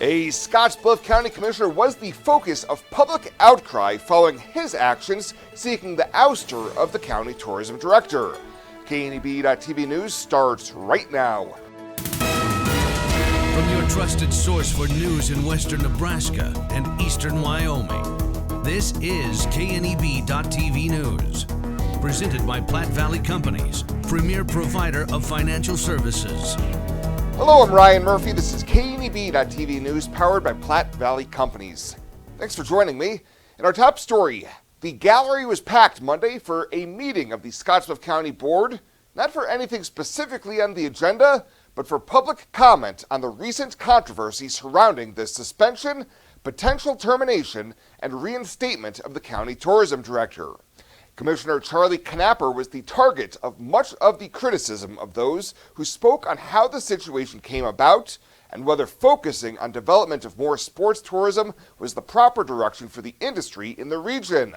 A Scottsbluff County Commissioner was the focus of public outcry following his actions seeking the ouster of the county tourism director. KNEB.TV News starts right now. From your trusted source for news in western Nebraska and eastern Wyoming, this is KNEB.TV News. Presented by Platte Valley Companies, premier provider of financial services. Hello, I'm Ryan Murphy. This is KNEB.TV News powered by Platte Valley Companies. Thanks for joining me. In our top story, the gallery was packed Monday for a meeting of the Scottsbluff County Board, not for anything specifically on the agenda, but for public comment on the recent controversy surrounding the suspension, potential termination, and reinstatement of the county tourism director. Commissioner Charlie Knapper was the target of much of the criticism of those who spoke on how the situation came about and whether focusing on development of more sports tourism was the proper direction for the industry in the region.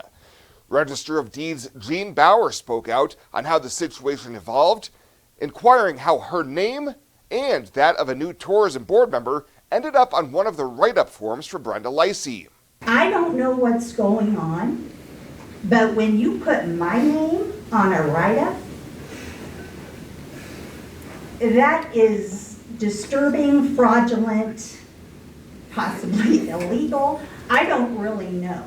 Register of Deeds Jean Bauer spoke out on how the situation evolved, inquiring how her name and that of a new tourism board member ended up on one of the write-up forms for Brenda Licey. I don't know what's going on, but when you put my name on a write-up, that is disturbing, fraudulent, possibly illegal. I don't really know.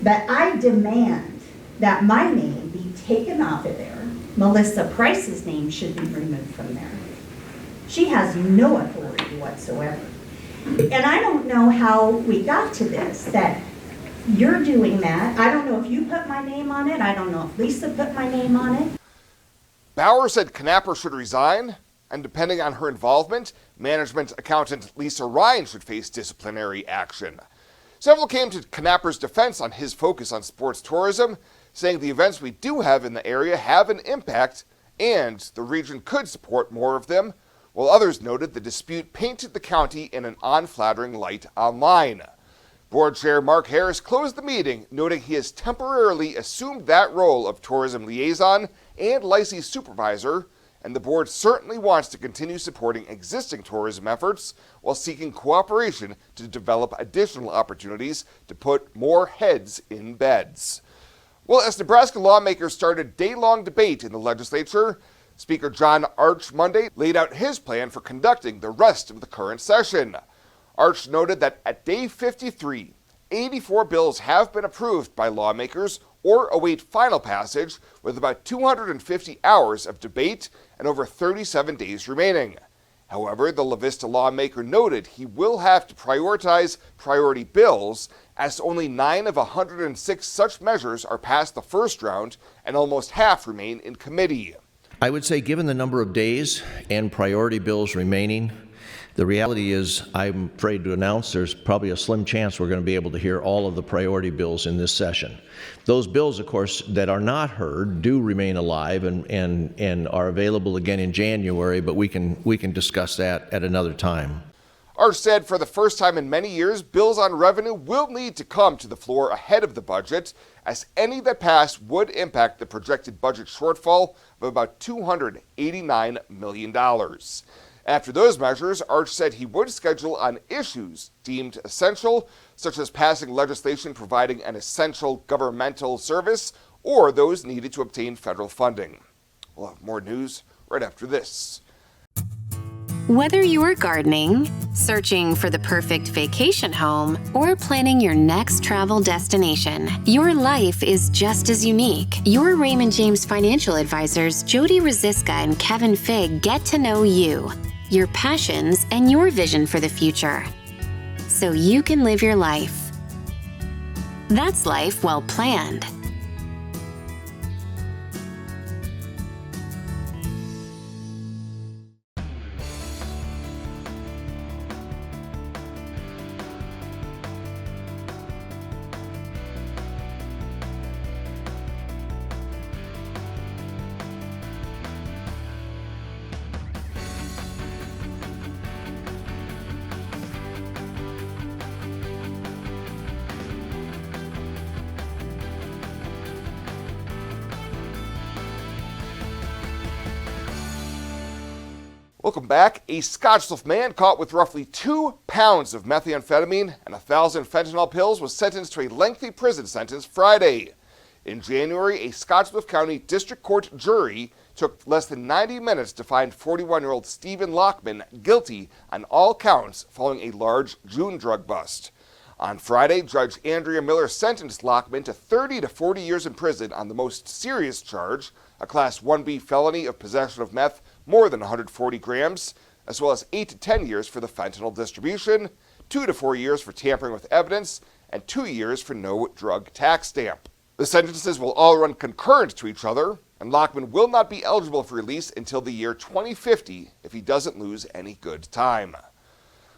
But I demand that my name be taken off of there. Melissa Price's name should be removed from there. She has no authority whatsoever. And I don't know how we got to this, that you're doing that. I don't know if you put my name on it. I don't know if Lisa put my name on it. Bauer said Knapper should resign, and depending on her involvement, management accountant Lisa Ryan should face disciplinary action. Several came to Knapper's defense on his focus on sports tourism, saying the events we do have in the area have an impact and the region could support more of them, while others noted the dispute painted the county in an unflattering light online. Board Chair Mark Harris closed the meeting, noting he has temporarily assumed that role of tourism liaison and Licey supervisor, and the board certainly wants to continue supporting existing tourism efforts while seeking cooperation to develop additional opportunities to put more heads in beds. Well, as Nebraska lawmakers started day-long debate in the legislature, Speaker John Arch Monday laid out his plan for conducting the rest of the current session. Arch noted that at day 53, 84 bills have been approved by lawmakers or await final passage, with about 250 hours of debate and over 37 days remaining. However, the La Vista lawmaker noted he will have to prioritize priority bills, as only 9 of 106 such measures are past the first round and almost half remain in committee. I would say, given the number of days and priority bills remaining, the reality is, I'm afraid to announce, there's probably a slim chance we're going to be able to hear all of the priority bills in this session. Those bills, of course, that are not heard do remain alive and are available again in January, but we can discuss that at another time. Arch said for the first time in many years, bills on revenue will need to come to the floor ahead of the budget, as any that pass would impact the projected budget shortfall of about $289 million. After those measures, Arch said he would schedule on issues deemed essential, such as passing legislation providing an essential governmental service or those needed to obtain federal funding. We'll have more news right after this. Whether you're gardening, searching for the perfect vacation home, or planning your next travel destination, your life is just as unique. Your Raymond James financial advisors, Jody Rosiska and Kevin Figg, get to know you, your passions, and your vision for the future, so you can live your life. That's life well planned. Welcome back. A Scottsbluff man caught with roughly 2 pounds of methamphetamine and 1,000 fentanyl pills was sentenced to a lengthy prison sentence Friday. In January, a Scottsbluff County District Court jury took less than 90 minutes to find 41-year-old Stephen Lockman guilty on all counts following a large June drug bust. On Friday, Judge Andrea Miller sentenced Lockman to 30 to 40 years in prison on the most serious charge, a Class 1B felony of possession of meth more than 140 grams, as well as 8 to 10 years for the fentanyl distribution, 2 to 4 years for tampering with evidence, and 2 years for no drug tax stamp. The sentences will all run concurrent to each other, and Lockman will not be eligible for release until the year 2050 if he doesn't lose any good time.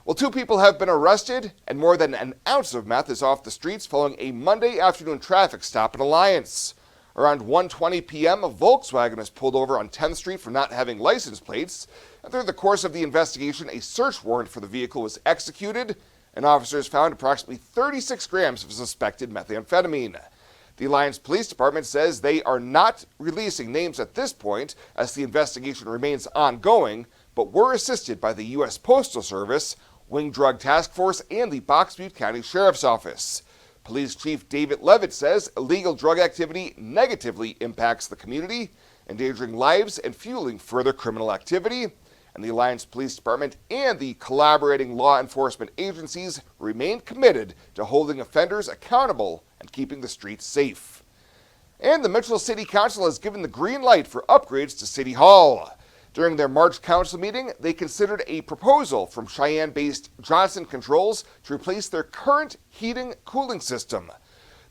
Well, 2 people have been arrested, and more than an ounce of meth is off the streets following a Monday afternoon traffic stop in Alliance. Around 1:20 p.m., a Volkswagen was pulled over on 10th Street for not having license plates, and through the course of the investigation, a search warrant for the vehicle was executed, and officers found approximately 36 grams of suspected methamphetamine. The Alliance Police Department says they are not releasing names at this point as the investigation remains ongoing, but were assisted by the U.S. Postal Service, Wing Drug Task Force, and the Box Butte County Sheriff's Office. Police Chief David Levitt says illegal drug activity negatively impacts the community, endangering lives and fueling further criminal activity. And the Alliance Police Department and the collaborating law enforcement agencies remain committed to holding offenders accountable and keeping the streets safe. And the Mitchell City Council has given the green light for upgrades to City Hall. During their March council meeting, they considered a proposal from Cheyenne-based Johnson Controls to replace their current heating-cooling system.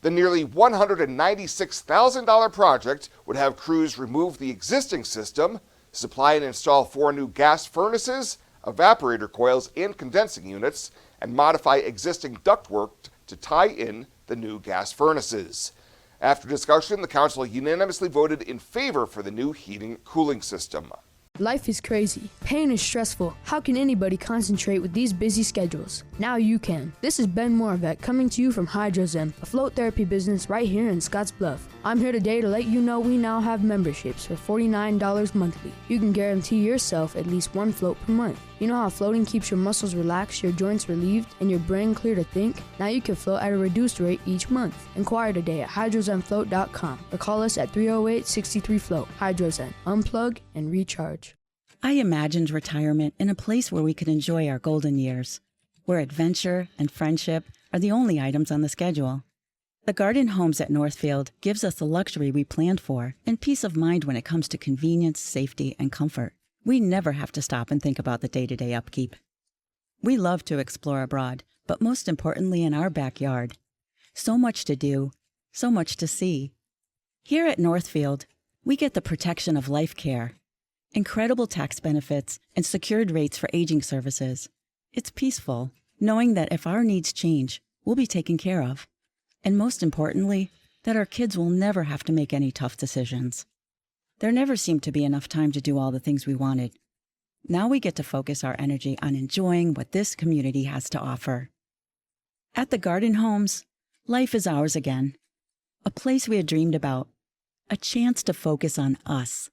The nearly $196,000 project would have crews remove the existing system, supply and install 4 new gas furnaces, evaporator coils, and condensing units, and modify existing ductwork to tie in the new gas furnaces. After discussion, the council unanimously voted in favor for the new heating-cooling system. Life is crazy. Pain is stressful. How can anybody concentrate with these busy schedules? Now you can. This is Ben Moravec coming to you from Hydrozen, a float therapy business right here in Scottsbluff. I'm here today to let you know we now have memberships for $49 monthly. You can guarantee yourself at least 1 float per month. You know how floating keeps your muscles relaxed, your joints relieved, and your brain clear to think? Now you can float at a reduced rate each month. Inquire today at hydrozenfloat.com or call us at 308-63-FLOAT. Hydrozen. Unplug and recharge. I imagined retirement in a place where we could enjoy our golden years, where adventure and friendship are the only items on the schedule. The Garden Homes at Northfield gives us the luxury we planned for and peace of mind when it comes to convenience, safety, and comfort. We never have to stop and think about the day-to-day upkeep. We love to explore abroad, but most importantly in our backyard. So much to do, so much to see. Here at Northfield, we get the protection of life care, incredible tax benefits, and secured rates for aging services. It's peaceful, knowing that if our needs change, we'll be taken care of. And most importantly, that our kids will never have to make any tough decisions. There never seemed to be enough time to do all the things we wanted. Now we get to focus our energy on enjoying what this community has to offer. At the Garden Homes, life is ours again. A place we had dreamed about. A chance to focus on us.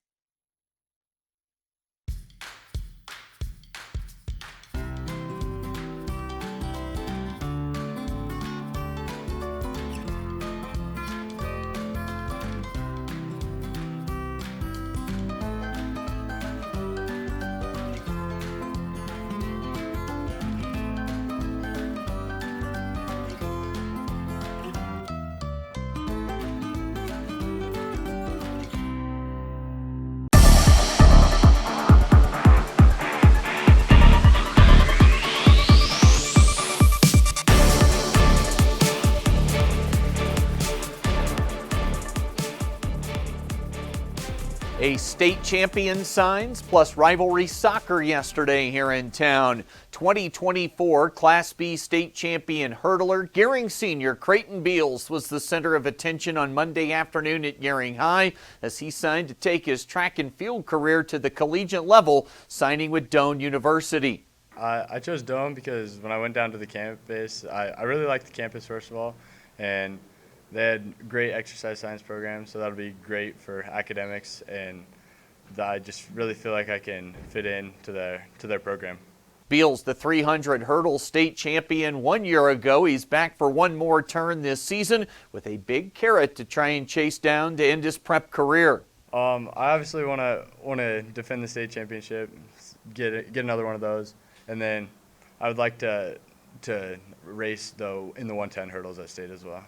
A state champion signs plus rivalry soccer yesterday here in town. 2024 Class B state champion hurdler Gering Senior Creighton Beals was the center of attention on Monday afternoon at Gering High as he signed to take his track and field career to the collegiate level, signing with Doane University. I chose Doane because when I went down to the campus, I really liked the campus first of all, and they had great exercise science programs, so that'll be great for academics. And I just really feel like I can fit in to their program. Beals, the 300 hurdle state champion 1 year ago. He's back for one more turn this season with a big carrot to try and chase down to end his prep career. I obviously want to defend the state championship, get another one of those, and then I would like to race in the 110 hurdles at state as well.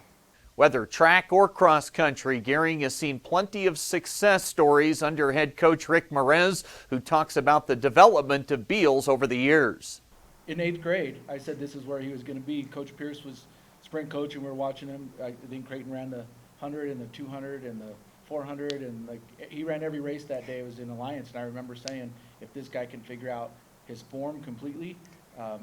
Whether track or cross country, Gering has seen plenty of success stories under head coach Rick Merez, who talks about the development of Beals over the years. In 8th grade, I said this is where he was going to be. Coach Pierce was sprint coach, and we were watching him. I think Creighton ran the 100 and the 200 and the 400, and he ran every race that day. It was in Alliance, and I remember saying, if this guy can figure out his form completely,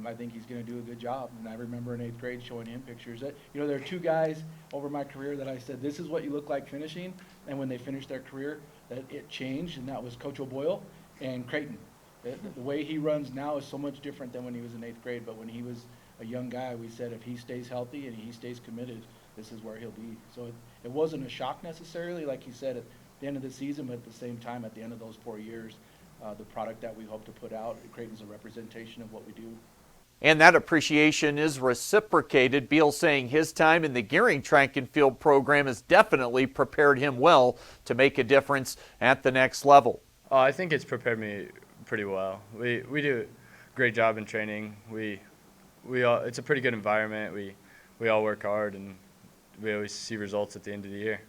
I think he's going to do a good job. And I remember in 8th grade showing him pictures. There are 2 guys over my career that I said, this is what you look like finishing. And when they finished their career, that it changed, and that was Coach O'Boyle and Creighton. The way he runs now is so much different than when he was in 8th grade. But when he was a young guy, we said if he stays healthy and he stays committed, this is where he'll be. So it wasn't a shock necessarily, like he said, at the end of the season, but at the same time, at the end of those 4 years, the product that we hope to put out, Creighton's a representation of what we do. And that appreciation is reciprocated. Beals saying his time in the Gering track and field program has definitely prepared him well to make a difference at the next level. I think it's prepared me pretty well. We do a great job in training. It's a pretty good environment. We all work hard, and we always see results at the end of the year.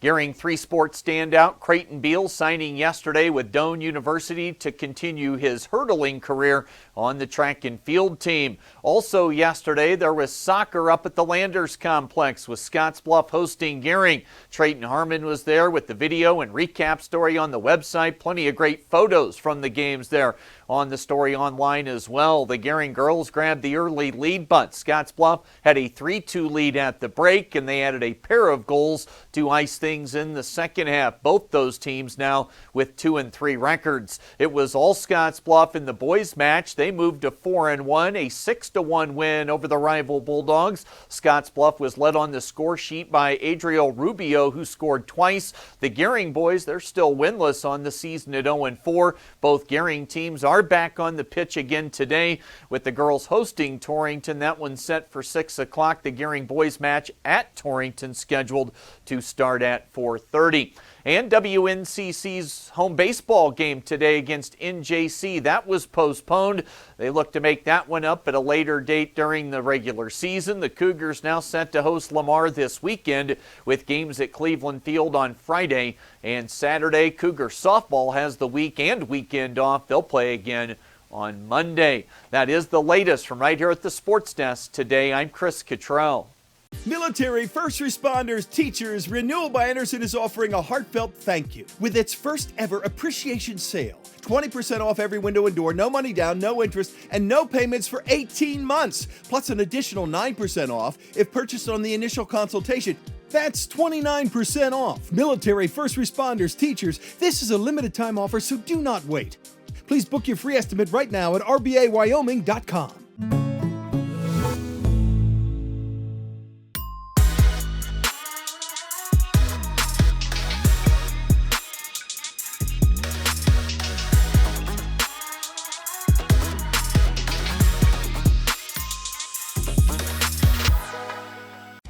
Gering three-sport standout Creighton Beals signing yesterday with Doane University to continue his hurdling career on the track and field team. Also yesterday, there was soccer up at the Landers Complex with Scottsbluff hosting Gering. Trayton Harmon was there with the video and recap story on the website. Plenty of great photos from the games there on the story online as well. The Gering girls grabbed the early lead, but Scottsbluff had a 3-2 lead at the break, and they added a pair of goals to ice things in the second half. Both those teams now with 2-3 records. It was all Scottsbluff in the boys match. They moved to 4-1, a 6-1 win over the rival Bulldogs. Scottsbluff was led on the score sheet by Adriel Rubio, who scored twice. The Gering boys, they're still winless on the season at 0-4. Both Gering teams are back on the pitch again today, with the girls hosting Torrington. That one's set for 6 o'clock. The Gering boys match at Torrington scheduled to start at 4:30. And WNCC's home baseball game today against NJC, that was postponed. They look to make that one up at a later date during the regular season. The Cougars now set to host Lamar this weekend with games at Cleveland Field on Friday and Saturday. Cougar softball has the week and weekend off. They'll play again on Monday. That is the latest from right here at the Sports Desk today. I'm Chris Cottrell. Military, first responders, teachers, Renewal by Andersen is offering a heartfelt thank you with its first ever appreciation sale. 20% off every window and door, no money down, no interest, and no payments for 18 months. Plus an additional 9% off if purchased on the initial consultation. That's 29% off. Military, first responders, teachers, this is a limited time offer, so do not wait. Please book your free estimate right now at rbawyoming.com.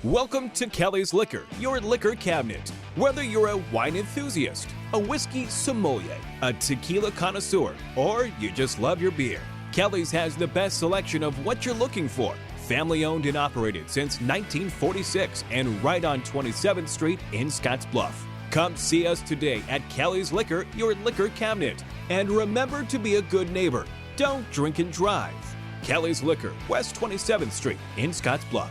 Welcome to Kelly's Liquor, your liquor cabinet. Whether you're a wine enthusiast, a whiskey sommelier, a tequila connoisseur, or you just love your beer, Kelly's has the best selection of what you're looking for. Family owned and operated since 1946 and right on 27th Street in Scottsbluff. Come see us today at Kelly's Liquor, your liquor cabinet. And remember to be a good neighbor. Don't drink and drive. Kelly's Liquor, West 27th Street in Scottsbluff.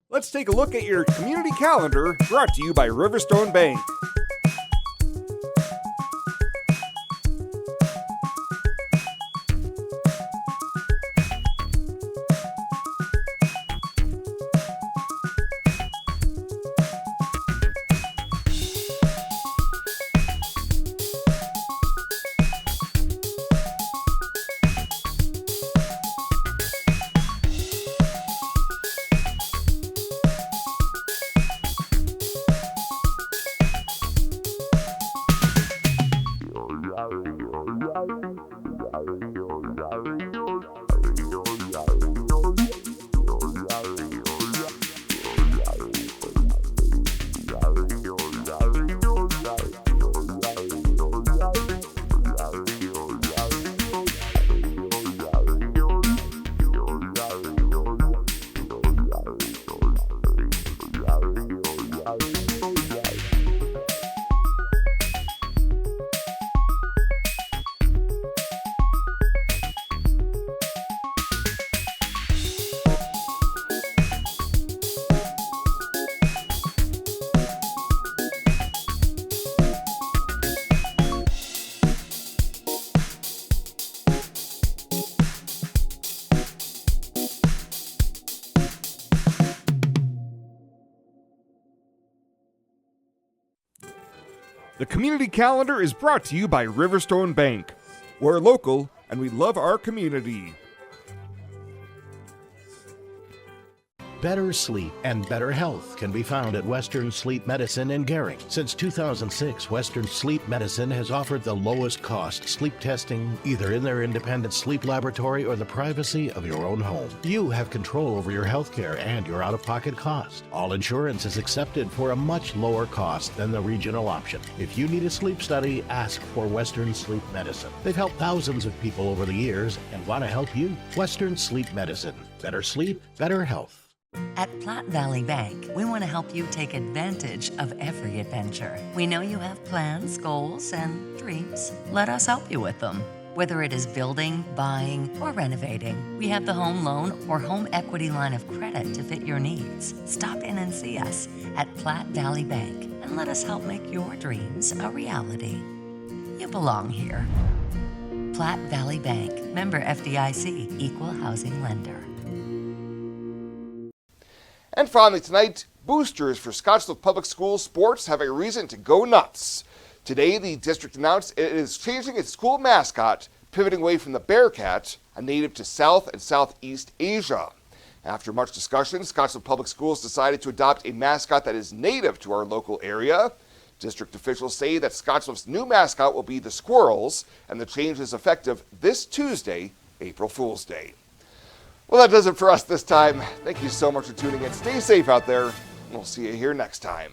Let's take a look at your community calendar, brought to you by Riverstone Bank. The community calendar is brought to you by Riverstone Bank. We're local and we love our community. Better sleep and better health can be found at Western Sleep Medicine in Gering. Since 2006, Western Sleep Medicine has offered the lowest cost sleep testing either in their independent sleep laboratory or the privacy of your own home. You have control over your health care and your out-of-pocket cost. All insurance is accepted for a much lower cost than the regional option. If you need a sleep study, ask for Western Sleep Medicine. They've helped thousands of people over the years and want to help you. Western Sleep Medicine. Better sleep, better health. At Platte Valley Bank, we want to help you take advantage of every adventure. We know you have plans, goals, and dreams. Let us help you with them. Whether it is building, buying, or renovating, we have the home loan or home equity line of credit to fit your needs. Stop in and see us at Platte Valley Bank and let us help make your dreams a reality. You belong here. Platte Valley Bank, member FDIC, equal housing lender. And finally tonight, boosters for Scottsbluff Public Schools sports have a reason to go nuts. Today, the district announced it is changing its school mascot, pivoting away from the Bearcat, a native to South and Southeast Asia. After much discussion, Scottsbluff Public Schools decided to adopt a mascot that is native to our local area. District officials say that Scottsbluff's new mascot will be the Squirrels, and the change is effective this Tuesday, April Fool's Day. Well, that does it for us this time. Thank you so much for tuning in. Stay safe out there, and we'll see you here next time.